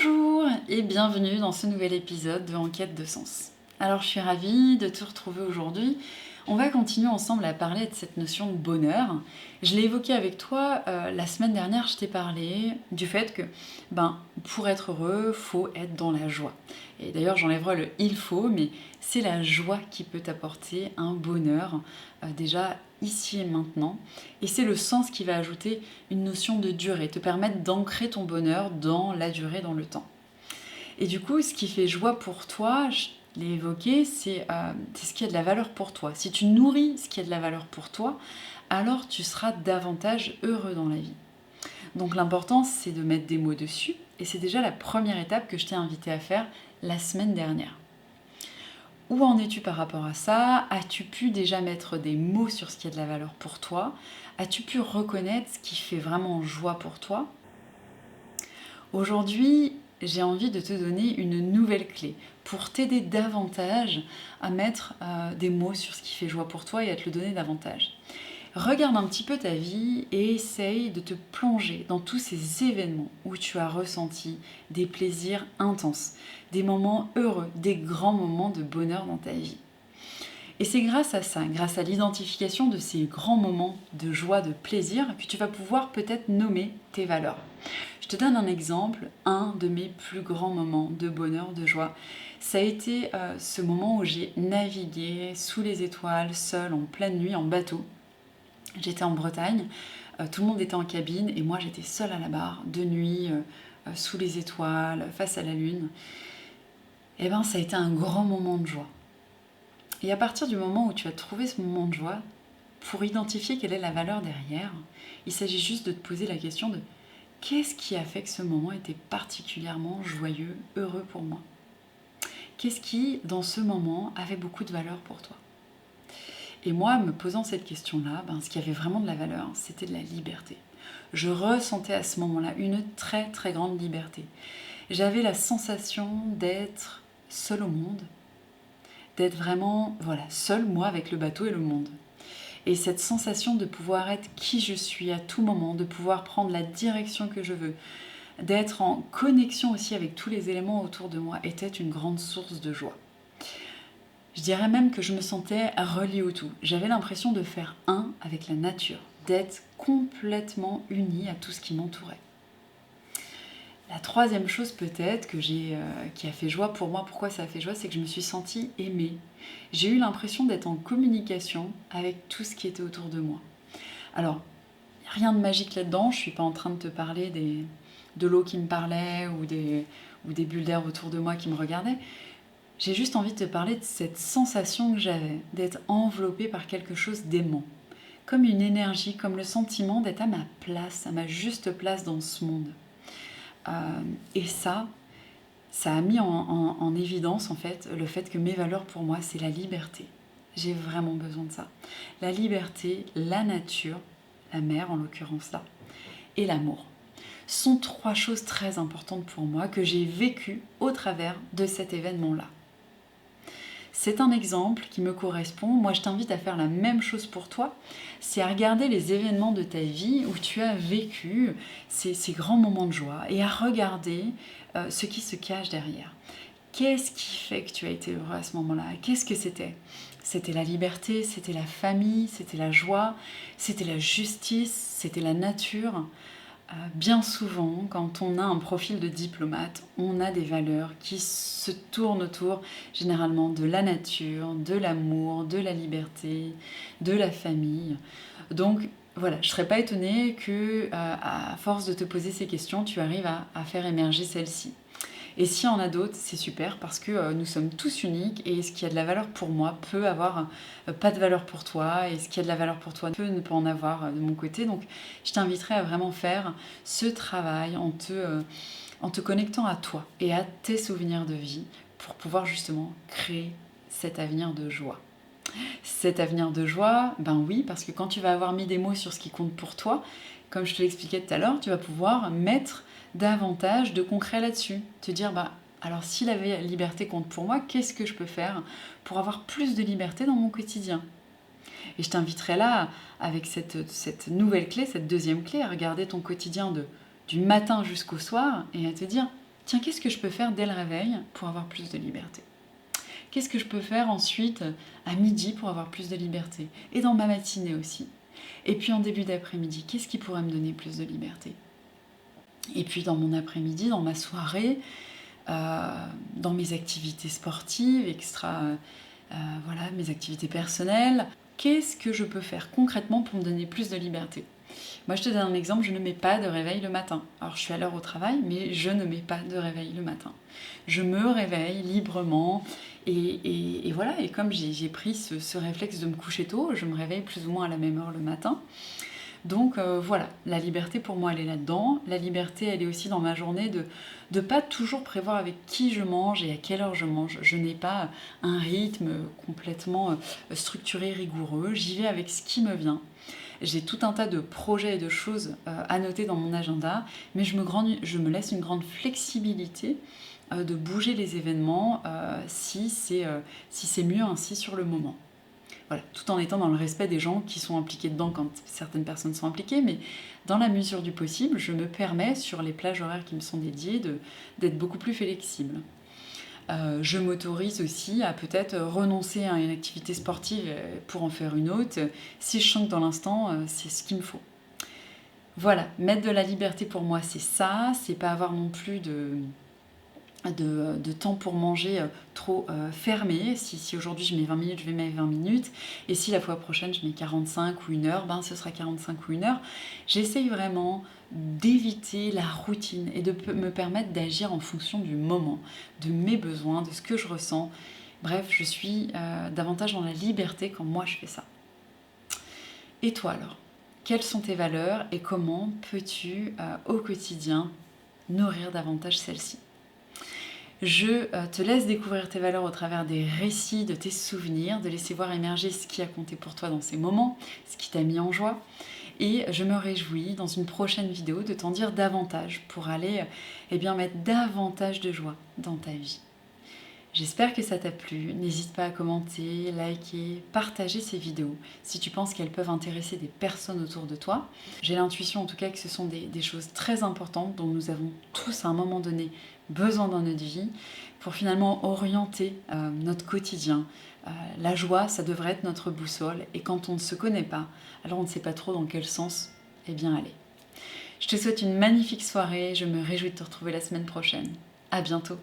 Bonjour et bienvenue dans ce nouvel épisode de En quête de sens. Alors je suis ravie de te retrouver aujourd'hui. On va continuer ensemble à parler de cette notion de bonheur. Je l'ai évoqué avec toi la semaine dernière, je t'ai parlé du fait que pour être heureux, faut être dans la joie. Et d'ailleurs j'enlèverai le il faut, mais c'est la joie qui peut t'apporter un bonheur déjà ici et maintenant. Et c'est le sens qui va ajouter une notion de durée, te permettre d'ancrer ton bonheur dans la durée, dans le temps. Et du coup, ce qui fait joie pour toi, je l'ai évoqué, c'est ce qui a de la valeur pour toi. Si tu nourris ce qui a de la valeur pour toi, alors tu seras davantage heureux dans la vie. Donc l'important, c'est de mettre des mots dessus, et c'est déjà la première étape que je t'ai invité à faire la semaine dernière. Où en es-tu par rapport à ça? As-tu pu déjà mettre des mots sur ce qui a de la valeur pour toi? As-tu pu reconnaître ce qui fait vraiment joie pour toi? Aujourd'hui, j'ai envie de te donner une nouvelle clé pour t'aider davantage à mettre des mots sur ce qui fait joie pour toi et à te le donner davantage. Regarde un petit peu ta vie et essaye de te plonger dans tous ces événements où tu as ressenti des plaisirs intenses, des moments heureux, des grands moments de bonheur dans ta vie. Et c'est grâce à ça, grâce à l'identification de ces grands moments de joie, de plaisir, que tu vas pouvoir peut-être nommer tes valeurs. Je te donne un exemple, un de mes plus grands moments de bonheur, de joie. Ça a été ce moment où j'ai navigué sous les étoiles, seule, en pleine nuit, en bateau. J'étais en Bretagne, tout le monde était en cabine et moi j'étais seule à la barre, de nuit, sous les étoiles, face à la lune. Et bien ça a été un grand moment de joie. Et à partir du moment où tu as trouvé ce moment de joie, pour identifier quelle est la valeur derrière, il s'agit juste de te poser la question de qu'est-ce qui a fait que ce moment était particulièrement joyeux, heureux pour moi? Qu'est-ce qui, dans ce moment, avait beaucoup de valeur pour toi? Et moi, me posant cette question-là, ce qui avait vraiment de la valeur, c'était de la liberté. Je ressentais à ce moment-là une très très grande liberté. J'avais la sensation d'être seule au monde, d'être vraiment, seule, moi, avec le bateau et le monde. Et cette sensation de pouvoir être qui je suis à tout moment, de pouvoir prendre la direction que je veux, d'être en connexion aussi avec tous les éléments autour de moi, était une grande source de joie. Je dirais même que je me sentais reliée au tout. J'avais l'impression de faire un avec la nature, d'être complètement unie à tout ce qui m'entourait. La troisième chose peut-être qui a fait joie pour moi, pourquoi ça a fait joie, c'est que je me suis sentie aimée. J'ai eu l'impression d'être en communication avec tout ce qui était autour de moi. Alors, il n'y a rien de magique là-dedans, je ne suis pas en train de te parler de l'eau qui me parlait ou des bulles d'air autour de moi qui me regardaient. J'ai juste envie de te parler de cette sensation que j'avais d'être enveloppée par quelque chose d'aimant. Comme une énergie, comme le sentiment d'être à ma place, à ma juste place dans ce monde. Et ça a mis en évidence en fait le fait que mes valeurs pour moi c'est la liberté. J'ai vraiment besoin de ça. La liberté, la nature, la mer en l'occurrence là, et l'amour sont trois choses très importantes pour moi que j'ai vécues au travers de cet événement-là. C'est un exemple qui me correspond. Moi, je t'invite à faire la même chose pour toi. C'est à regarder les événements de ta vie où tu as vécu ces grands moments de joie et à regarder ce qui se cache derrière. Qu'est-ce qui fait que tu as été heureux à ce moment-là? Qu'est-ce que c'était? C'était la liberté, c'était la famille, c'était la joie, c'était la justice, c'était la nature. Bien souvent, quand on a un profil de diplomate, on a des valeurs qui se tournent autour généralement de la nature, de l'amour, de la liberté, de la famille. Donc voilà, je ne serais pas étonnée que, à force de te poser ces questions, tu arrives à faire émerger celles-ci. Et s'il y en a d'autres, c'est super parce que nous sommes tous uniques et ce qui a de la valeur pour moi peut avoir pas de valeur pour toi et ce qui a de la valeur pour toi peut ne pas en avoir de mon côté. Donc je t'inviterai à vraiment faire ce travail en te connectant à toi et à tes souvenirs de vie pour pouvoir justement créer cet avenir de joie. Cet avenir de joie, oui, parce que quand tu vas avoir mis des mots sur ce qui compte pour toi, comme je te l'expliquais tout à l'heure, tu vas pouvoir mettre davantage de concret là-dessus. Te dire, alors si la liberté compte pour moi, qu'est-ce que je peux faire pour avoir plus de liberté dans mon quotidien? Et je t'inviterai là, avec cette nouvelle clé, cette deuxième clé, à regarder ton quotidien du matin jusqu'au soir et à te dire, tiens, qu'est-ce que je peux faire dès le réveil pour avoir plus de liberté? Qu'est-ce que je peux faire ensuite à midi pour avoir plus de liberté? Et dans ma matinée aussi. Et puis en début d'après-midi, qu'est-ce qui pourrait me donner plus de liberté? Et puis dans mon après-midi, dans ma soirée, dans mes activités sportives, voilà, mes activités personnelles, qu'est-ce que je peux faire concrètement pour me donner plus de liberté? Moi, je te donne un exemple, je ne mets pas de réveil le matin. Alors, je suis à l'heure au travail, mais je ne mets pas de réveil le matin. Je me réveille librement et voilà. Et comme j'ai pris ce réflexe de me coucher tôt, je me réveille plus ou moins à la même heure le matin. Donc voilà, la liberté pour moi elle est là-dedans. La liberté elle est aussi dans ma journée de ne pas toujours prévoir avec qui je mange et à quelle heure je mange. Je n'ai pas un rythme complètement structuré, rigoureux. J'y vais avec ce qui me vient. J'ai tout un tas de projets et de choses à noter dans mon agenda, mais je me laisse une grande flexibilité de bouger les événements si c'est mieux ainsi sur le moment. Voilà, tout en étant dans le respect des gens qui sont impliqués dedans quand certaines personnes sont impliquées, mais dans la mesure du possible, je me permets, sur les plages horaires qui me sont dédiées, d'être beaucoup plus flexible. Je m'autorise aussi à peut-être renoncer à une activité sportive pour en faire une autre, si je sens que dans l'instant, c'est ce qu'il me faut. Voilà, mettre de la liberté pour moi, c'est ça, c'est pas avoir non plus de temps pour manger trop fermé. Si aujourd'hui je mets 20 minutes, je vais mettre 20 minutes. Et si la fois prochaine je mets 45 ou 1 heure, ben ce sera 45 ou 1 heure. J'essaye vraiment d'éviter la routine et de me permettre d'agir en fonction du moment, de mes besoins, de ce que je ressens. Bref, je suis davantage dans la liberté quand moi je fais ça. Et toi alors? Quelles sont tes valeurs et comment peux-tu au quotidien nourrir davantage celles-ci? Je te laisse découvrir tes valeurs au travers des récits, de tes souvenirs, de laisser voir émerger ce qui a compté pour toi dans ces moments, ce qui t'a mis en joie. Et je me réjouis dans une prochaine vidéo de t'en dire davantage pour aller mettre davantage de joie dans ta vie. J'espère que ça t'a plu. N'hésite pas à commenter, liker, partager ces vidéos si tu penses qu'elles peuvent intéresser des personnes autour de toi. J'ai l'intuition en tout cas que ce sont des choses très importantes dont nous avons tous à un moment donné besoin dans notre vie pour finalement orienter notre quotidien. La joie, ça devrait être notre boussole et quand on ne se connaît pas, alors on ne sait pas trop dans quel sens aller. Je te souhaite une magnifique soirée, je me réjouis de te retrouver la semaine prochaine. À bientôt.